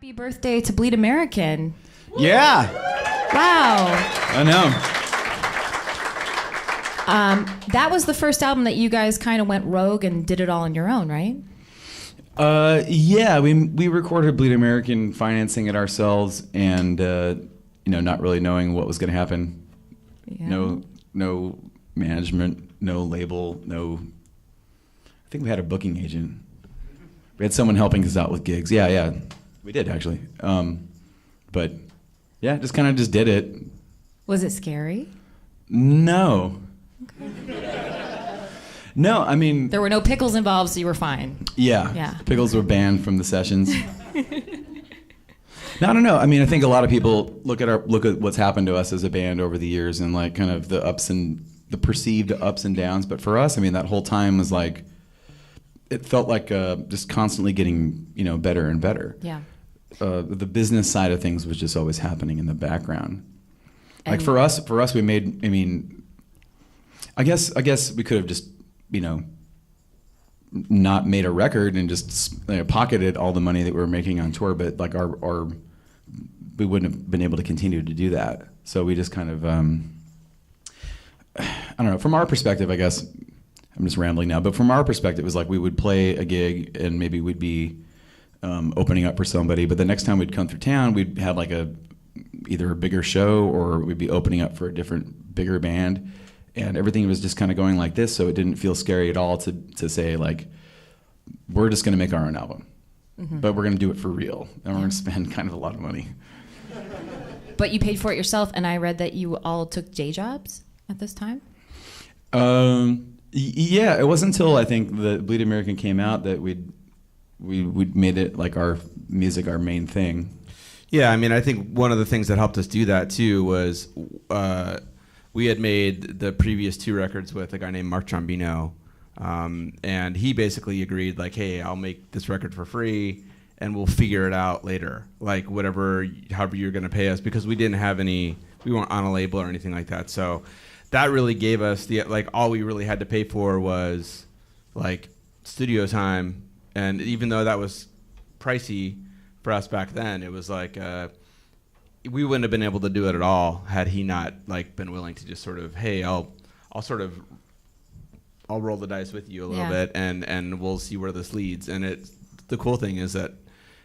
Happy birthday to Bleed American. Yeah. Wow. I know. That was the first album that you guys kind of went rogue and did it all on your own, right? Yeah, we recorded Bleed American, financing it ourselves, and not really knowing what was going to happen. Yeah. No management, no label, no. I think we had a booking agent. We had someone helping us out with gigs. Yeah, we did actually. But yeah, just kind of just did it. Was it scary? No. No, I mean. There were no pickles involved, so you were fine. Yeah. Pickles were banned from the sessions. No, I don't know. I mean, I think a lot of people look at what's happened to us as a band over the years and like kind of the perceived ups and downs. But for us, I mean, that whole time was like, it felt like just constantly getting better and better. Yeah. The business side of things was just always happening in the background. And like for us, we made. I mean, I guess we could have just not made a record and just pocketed all the money that we were making on tour, but like our we wouldn't have been able to continue to do that. So we just kind of I don't know. From our perspective, I guess I'm just rambling now, but from our perspective, it was like we would play a gig and maybe we'd be opening up for somebody, but the next time we'd come through town, we'd have like either a bigger show or we'd be opening up for a different, bigger band. And everything was just kind of going like this, so it didn't feel scary at all to say, like, we're just going to make our own album. Mm-hmm. But we're going to do it for real, and we're going to spend kind of a lot of money. But you paid for it yourself, and I read that you all took day jobs at this time? Yeah, it wasn't until I think the Bleed American came out that we made it like our music, our main thing. Yeah, I mean, I think one of the things that helped us do that, too, was... we had made the previous 2 records with a guy named Mark Trombino, and he basically agreed, like, hey, I'll make this record for free, and we'll figure it out later, like however you're going to pay us, because we weren't on a label or anything like that. So that really gave us all we really had to pay for was like studio time, and even though that was pricey for us back then, it was like. We wouldn't have been able to do it at all had he not like been willing to just sort of, hey, I'll roll the dice with you a little bit and we'll see where this leads. And the cool thing is that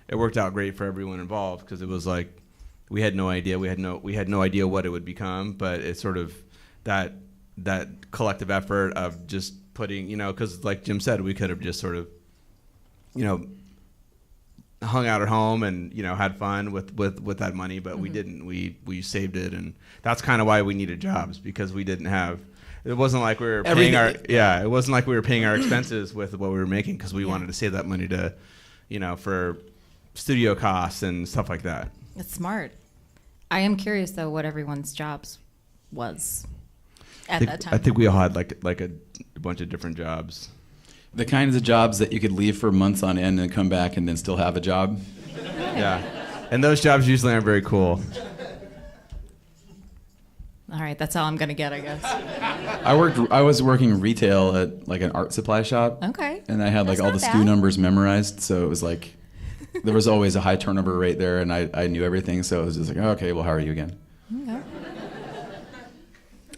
it worked out great for everyone involved, because it was like we had no idea what it would become, but it's sort of that collective effort of just putting, because like Jim said, we could have just sort of hung out at home and had fun with that money, but we didn't. We saved it, and that's kind of why we needed jobs, because we didn't have. It wasn't like we were paying It wasn't like we were paying our expenses with what we were making, because we wanted to save that money to, for studio costs and stuff like that. It's smart. I am curious though what everyone's jobs was at that time. I think we all had like a bunch of different jobs. The kinds of jobs that you could leave for months on end and come back and then still have a job. Yeah. And those jobs usually aren't very cool. All right, that's all I'm going to get, I guess. I was working retail at like an art supply shop. Okay. And I had like all the SKU numbers memorized, so it was like there was always a high turnover rate there, and I knew everything, so it was just like, oh, okay, well, how are you again? Okay.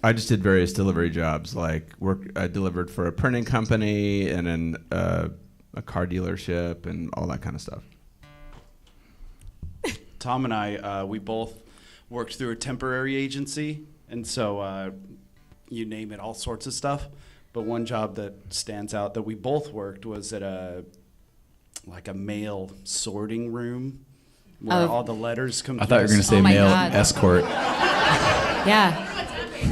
I just did various delivery jobs, like I delivered for a printing company and then a car dealership and all that kind of stuff. Tom and I, we both worked through a temporary agency, and so you name it, all sorts of stuff. But one job that stands out that we both worked was at a mail sorting room where all the letters come. I thought you were going to say mail escort. Yeah.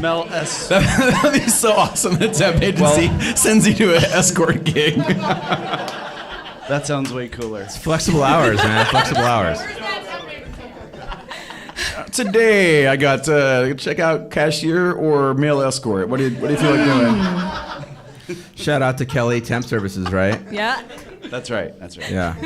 Mel S. That'd be so awesome. The temp agency sends you to an escort gig. That sounds way cooler. It's flexible hours, man. Flexible hours. Today I got check out cashier or mail escort. What do you feel like doing? Shout out to Kelly Temp Services, right? Yeah. That's right. Yeah.